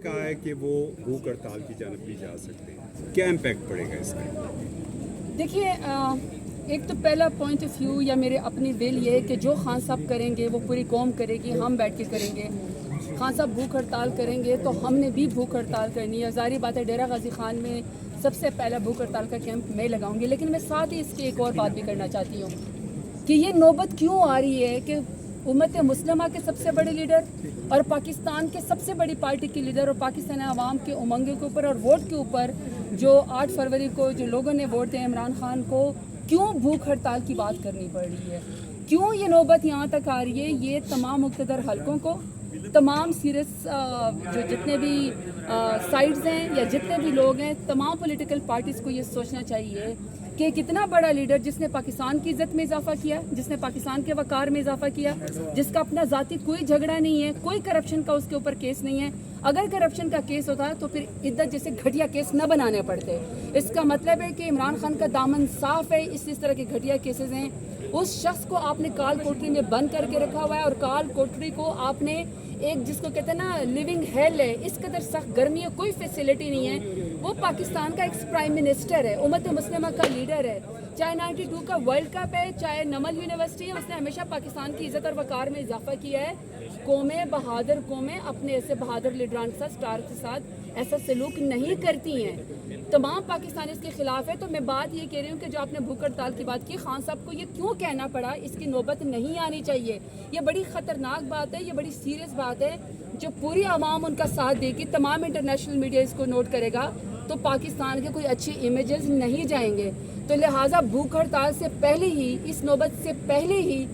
کہا ہے کہ وہ بھوک ہڑتال کی جانب بھی جا سکتے ہیں، کیا امپیکٹ پڑے گا اس کا؟ دیکھیے ایک تو پہلا پوائنٹ آف ویو یا میرے اپنی ول یہ ہے کہ جو خان صاحب کریں گے وہ پوری قوم کرے گی، ہم بیٹھ کے کریں گے۔ خان صاحب بھوک ہڑتال کریں گے تو ہم نے بھی بھوک ہڑتال کرنی ہے۔ ظاہری بات ہے ڈیرہ غازی خان میں سب سے پہلا بھوک ہڑتال کا کیمپ میں لگاؤں گی، لیکن میں ساتھ ہی اس کی ایک اور بات بھی کرنا چاہتی ہوں کہ یہ نوبت کیوں آ رہی ہے کہ امت مسلمہ کے سب سے بڑے لیڈر اور پاکستان کے سب سے بڑی پارٹی کے لیڈر اور پاکستان عوام کے امنگوں کے اوپر اور ووٹ کے اوپر جو 8 فروری کو جو لوگوں نے ووٹ دیا عمران خان کو، کیوں بھوک ہڑتال کی بات کرنی پڑ رہی ہے، کیوں یہ نوبت یہاں تک آ رہی ہے؟ یہ تمام مقتدر حلقوں کو، تمام سیریس جو جتنے بھی سائڈز ہیں یا جتنے بھی لوگ ہیں، تمام پولیٹیکل پارٹیز کو یہ سوچنا چاہیے کہ کتنا بڑا لیڈر جس نے پاکستان کی عزت میں اضافہ کیا، جس نے پاکستان کے وقار میں اضافہ کیا، جس کا اپنا ذاتی کوئی جھگڑا نہیں ہے، کوئی کرپشن کا اس کے اوپر کیس نہیں ہے۔ اگر کرپشن کا کیس ہوتا تو پھر عدت جیسے گھٹیا کیس نہ بنانے پڑتے۔ اس کا مطلب ہے کہ عمران خان کا دامن صاف ہے، اس طرح کے گھٹیا کیسز ہیں۔ اس شخص کو آپ نے کال کوٹری میں بند کر کے رکھا ہوا ہے، اور کال کوٹری کو آپ نے ایک جس کو کہتے ہیں نا لیونگ ہیل ہے، اس قدر سخت گرمی ہے، کوئی فیسیلٹی نہیں ہے۔ وہ پاکستان کا ایکس پرائم منسٹر ہے، امت مسلمہ کا لیڈر ہے، چاہے 92 کا ورلڈ کپ ہے، چاہے نمل یونیورسٹی ہے، اس نے ہمیشہ پاکستان کی عزت اور وقار میں اضافہ کیا ہے۔ قومیں بہادر قومیں اپنے ایسے بہادر لیڈران کے ساتھ، سٹار کے ساتھ ایسا سلوک نہیں کرتی ہیں۔ تمام پاکستانی اس کے خلاف ہے۔ تو میں بات یہ کہہ رہی ہوں کہ جو آپ نے بھوک ہڑتال کی بات کی، خان صاحب کو یہ کیوں کہنا پڑا، اس کی نوبت نہیں آنی چاہیے۔ یہ بڑی خطرناک بات ہے، یہ بڑی سیریس بات ہے، جو پوری عوام ان کا ساتھ دے گی، تمام انٹرنیشنل میڈیا اس کو نوٹ کرے گا، تو پاکستان کے کوئی اچھی امیجز نہیں جائیں گے۔ تو لہٰذا بھوک ہڑتال سے پہلے ہی، اس نوبت سے پہلے ہی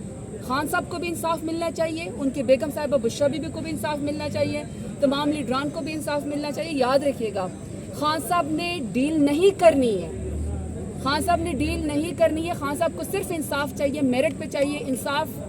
خان صاحب کو بھی انصاف ملنا چاہیے، ان کے بیگم صاحبہ بشرا بی بی کو بھی انصاف ملنا چاہیے، تمام لیڈران کو بھی انصاف ملنا چاہیے۔ یاد رکھیے گا، خان صاحب نے ڈیل نہیں کرنی ہے، خان صاحب نے ڈیل نہیں کرنی ہے۔ خان صاحب کو صرف انصاف چاہیے، میرٹ پہ چاہیے انصاف۔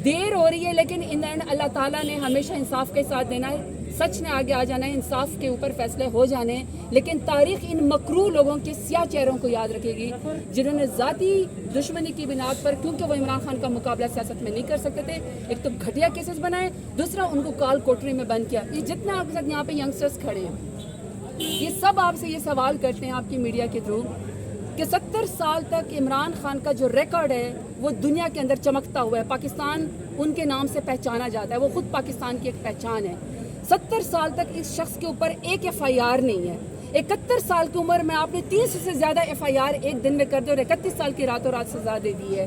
دیر ہو رہی ہے لیکن ان اینڈ اللہ تعالیٰ نے ہمیشہ انصاف کے ساتھ دینا ہے، سچ نے آگے آ جانا ہے، انصاف کے اوپر فیصلے ہو جانے ہیں۔ لیکن تاریخ ان مکروہ لوگوں کے سیاہ چہروں کو یاد رکھے گی، جنہوں نے ذاتی دشمنی کی بنا پر، کیونکہ وہ عمران خان کا مقابلہ سیاست میں نہیں کر سکتے تھے، ایک تو گھٹیا کیسز بنائے، دوسرا ان کو کال کوٹری میں بند کیا۔ یہ جتنے آپ کے ساتھ یہاں پہ ینگسٹرز کھڑے ہیں، یہ سب آپ سے یہ سوال کرتے ہیں آپ کی میڈیا کے تھرو کہ 70 سال تک عمران خان کا جو ریکارڈ ہے وہ دنیا کے اندر چمکتا ہوا ہے، پاکستان ان کے نام سے پہچانا جاتا ہے، وہ خود پاکستان کی ایک پہچان ہے۔ 70 سال تک اس شخص کے اوپر ایک FIR نہیں ہے۔ 71 سال کی عمر میں آپ نے 300 سے زیادہ FIR ایک دن میں کر دی اور 31 سال کی راتوں رات سزا دے دی ہے۔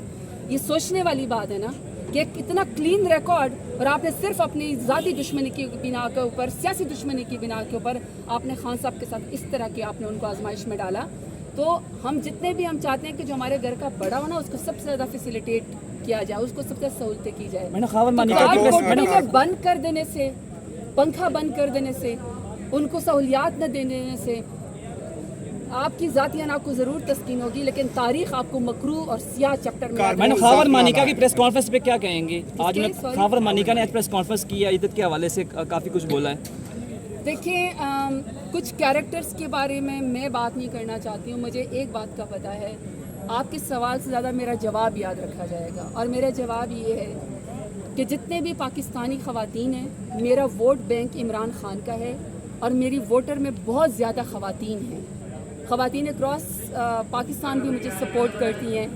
یہ سوچنے والی بات ہے نا کہ ایک اتنا کلین ریکارڈ، اور آپ نے صرف اپنی ذاتی دشمنی کی بنا کے اوپر، سیاسی دشمنی کی بنا کے اوپر آپ نے خان صاحب کے ساتھ اس طرح کے آپ نے ان کو آزمائش میں ڈالا۔ تو ہم جتنے بھی ہم چاہتے ہیں کہ جو ہمارے گھر کا بڑا ہو نا، اس کو سب سے زیادہ فیسیلیٹیٹ کیا جائے، اس کو سب سے سہولتیں کی جائے۔ بند کر دینے سے، پنکھا بند کر دینے سے، ان کو سہولیات نہ دینے سے آپ کی ذاتی انا کو ضرور تسکین ہوگی، لیکن تاریخ آپ کو مکروہ اور سیاہ چیپٹر میں۔ خاور مانیکا کی پریس کانفرنس پہ کیا کہیں گے؟ آج خاور مانیکا نے آج پریس کانفرنس کی ہے، عدت کے حوالے سے کافی کچھ بولا ہے۔ دیکھیں، کچھ کیریکٹرز کے بارے میں بات نہیں کرنا چاہتی ہوں۔ مجھے ایک بات کا پتہ ہے، آپ کے سوال سے زیادہ میرا جواب یاد رکھا جائے گا، اور میرا جواب یہ ہے کہ جتنے بھی پاکستانی خواتین ہیں، میرا ووٹ بینک عمران خان کا ہے، اور میری ووٹر میں بہت زیادہ خواتین ہیں۔ خواتین اکراس پاکستان بھی مجھے سپورٹ کرتی ہیں۔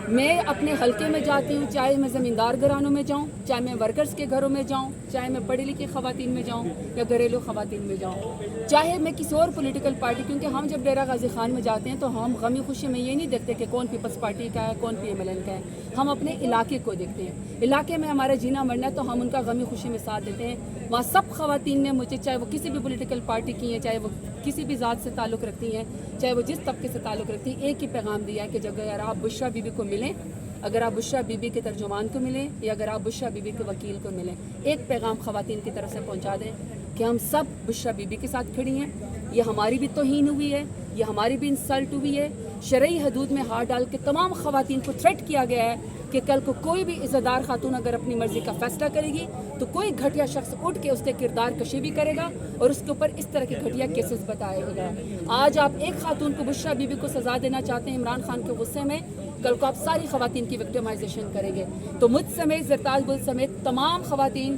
میں اپنے حلقے میں جاتی ہوں، چاہے میں زمیندار گھرانوں میں جاؤں، چاہے میں ورکرز کے گھروں میں جاؤں، چاہے میں پڑھی لکھی خواتین میں جاؤں یا گھریلو خواتین میں جاؤں، چاہے میں کسی اور پولیٹیکل پارٹی، کیونکہ ہم جب ڈیرہ غازی خان میں جاتے ہیں تو ہم غمی خوشی میں یہ نہیں دیکھتے کہ کون پیپلز پارٹی کا ہے، کون PMLN کا ہے، ہم اپنے علاقے کو دیکھتے ہیں۔ علاقے میں ہمارا جینا مرنا ہے تو ہم ان کا غمی خوشی میں ساتھ دیتے ہیں۔ وہاں سب خواتین نے مجھے، چاہے وہ کسی بھی پولیٹیکل پارٹی کی ہیں، چاہے وہ کسی بھی ذات سے تعلق رکھتی ہیں، چاہے وہ جس طبقے سے تعلق رکھتی ہیں، ایک ہی پیغام دیا ہے کہ جب اگر آپ بشرا بی بی کو ملیں، اگر آپ بشرا بی بی کے ترجمان کو ملیں، یا اگر آپ بشرا بی بی کے وکیل کو ملیں، ایک پیغام خواتین کی طرف سے پہنچا دیں کہ ہم سب بشرا بی بی کے ساتھ کھڑی ہیں۔ یہ ہماری بھی توہین ہوئی ہے، یہ ہماری بھی انسلٹ ہوئی ہے۔ شرعی حدود میں ہاتھ ڈال کے تمام خواتین کو تھریٹ کیا گیا ہے کہ کل کو کوئی بھی عزت دار خاتون اگر اپنی مرضی کا فیصلہ کرے گی تو کوئی گھٹیا شخص اٹھ کے اس کے کردار کشی بھی کرے گا اور اس کے اوپر اس طرح کے گھٹیا کیسز بتائے گا۔ آج آپ ایک خاتون کو، بشرا بی بی کو سزا دینا چاہتے ہیں عمران خان کے غصے میں، کل کو آپ ساری خواتین کی وکٹمائزیشن کریں گے۔ تو مجھ سمیت، زرتاج بل سمیت تمام خواتین